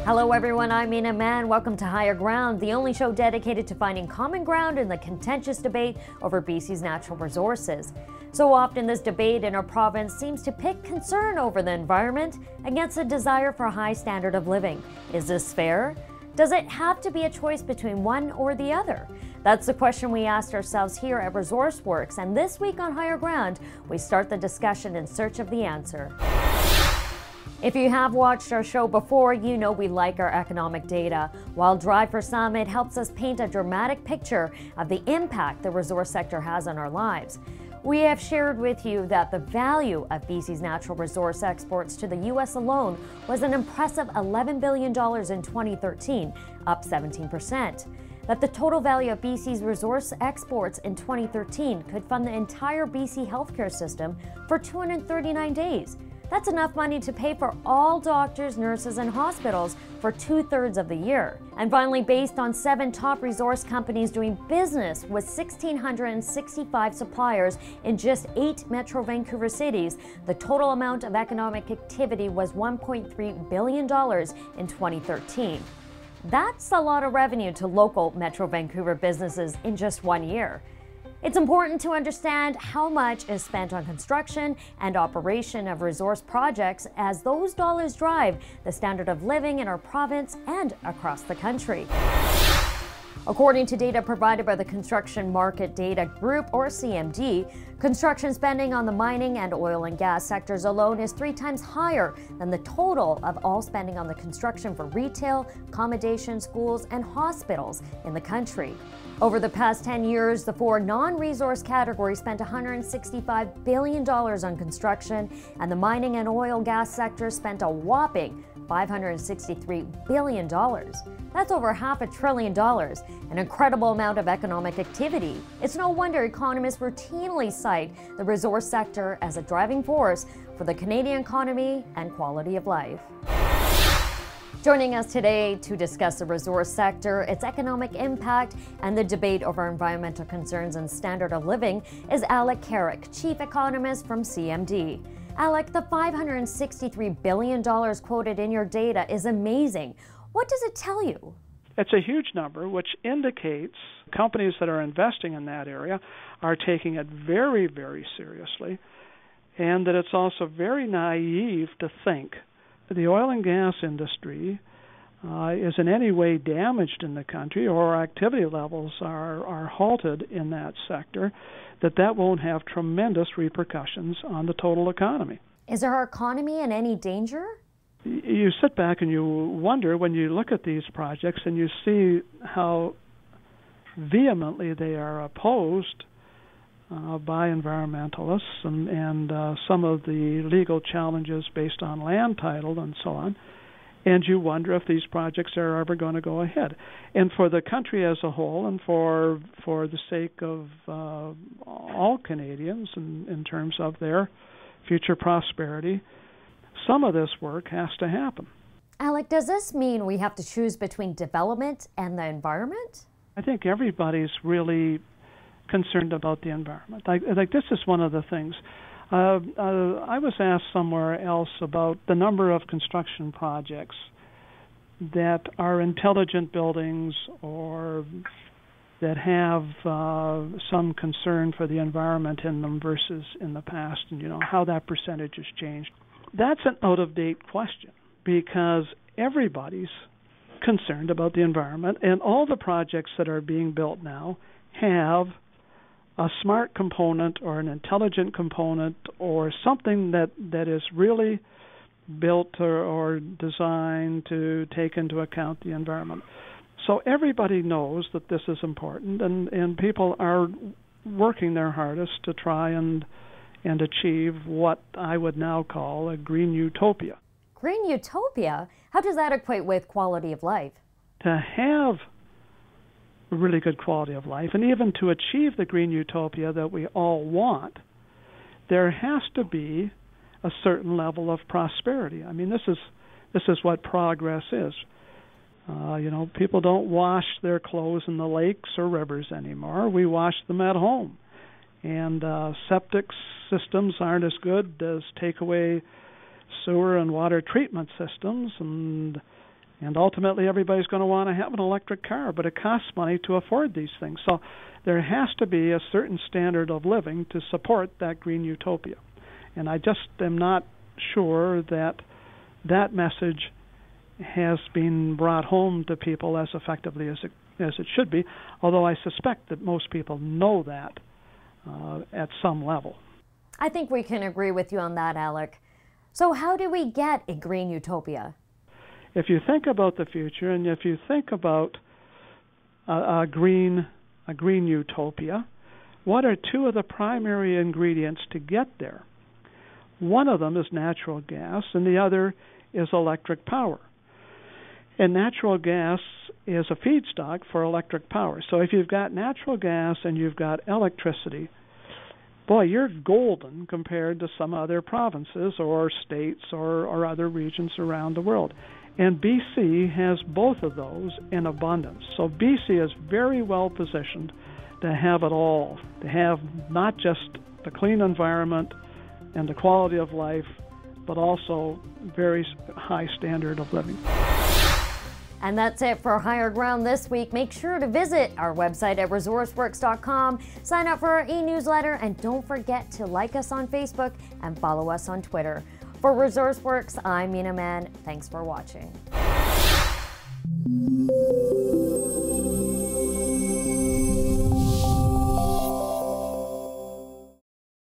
Hello everyone, I'm Ina Man. Welcome to Higher Ground, the only show dedicated to finding common ground in the contentious debate over BC's natural resources. So often this debate in our province seems to pit concern over the environment against a desire for a high standard of living. Is this fair? Does it have to be a choice between one or the other? That's the question we asked ourselves here at ResourceWorks, and this week on Higher Ground, we start the discussion in search of the answer. If you have watched our show before, you know we like our economic data. While dry for some, it helps us paint a dramatic picture of the impact the resource sector has on our lives. We have shared with you that the value of BC's natural resource exports to the U.S. alone was an impressive $11 billion in 2013, up 17%. That the total value of BC's resource exports in 2013 could fund the entire BC healthcare system for 239 days. That's enough money to pay for all doctors, nurses, and hospitals for 2/3 of the year. And finally, based on 7 top resource companies doing business with 1,665 suppliers in just 8 Metro Vancouver cities, the total amount of economic activity was $1.3 billion in 2013. That's a lot of revenue to local Metro Vancouver businesses in just 1 year. It's important to understand how much is spent on construction and operation of resource projects, as those dollars drive the standard of living in our province and across the country. According to data provided by the Construction Market Data Group, or CMD, construction spending on the mining and oil and gas sectors alone is 3 times higher than the total of all spending on the construction for retail, accommodation, schools, and hospitals in the country. Over the past 10 years, the 4 non-resource categories spent $165 billion on construction, and the mining and oil gas sector spent a whopping $563 billion. That's over $500 billion, an incredible amount of economic activity. It's no wonder economists routinely cite the resource sector as a driving force for the Canadian economy and quality of life. Joining us today to discuss the resource sector, its economic impact, and the debate over environmental concerns and standard of living is Alec Carrick, Chief Economist from CMD. Alec, the $563 billion quoted in your data is amazing. What does it tell you? It's a huge number, which indicates companies that are investing in that area are taking it very, very seriously, and that it's also very naive to think the oil and gas industry is in any way damaged in the country, or activity levels are halted in that sector, that won't have tremendous repercussions on the total economy. Is our economy in any danger? You sit back and you wonder when you look at these projects and you see how vehemently they are opposed by environmentalists and some of the legal challenges based on land title and so on. And you wonder if these projects are ever going to go ahead. And for the country as a whole, and for the sake of all Canadians in terms of their future prosperity, some of this work has to happen. Alec, does this mean we have to choose between development and the environment? I think everybody's really concerned about the environment. Like this is one of the things. I was asked somewhere else about the number of construction projects that are intelligent buildings or that have some concern for the environment in them versus in the past, and how that percentage has changed. That's an out-of-date question because everybody's concerned about the environment, and all the projects that are being built now have a smart component or an intelligent component or something that is really built or designed to take into account the environment. So everybody knows that this is important, and people are working their hardest to try and achieve what I would now call a green utopia. Green utopia? How does that equate with quality of life? To have a really good quality of life, and even to achieve the green utopia that we all want, there has to be a certain level of prosperity. I mean, this is what progress is. People don't wash their clothes in the lakes or rivers anymore. We wash them at home. and septic systems aren't as good as takeaway sewer and water treatment systems, and ultimately everybody's going to want to have an electric car, but it costs money to afford these things. So there has to be a certain standard of living to support that green utopia. And I just am not sure that that message has been brought home to people as effectively as it should be, although I suspect that most people know that at some level. I think we can agree with you on that, Alec. So how do we get a green utopia? If you think about the future, and if you think about a green utopia, what are two of the primary ingredients to get there? One of them is natural gas, and the other is electric power. And natural gas is a feedstock for electric power. So if you've got natural gas and you've got electricity, boy, you're golden compared to some other provinces or states or other regions around the world. And BC has both of those in abundance. So BC is very well positioned to have it all, to have not just the clean environment and the quality of life, but also very high standard of living. And that's it for Higher Ground this week. Make sure to visit our website at resourceworks.com, sign up for our e-newsletter, and don't forget to like us on Facebook and follow us on Twitter. For ResourceWorks, I'm Mina Man. Thanks for watching.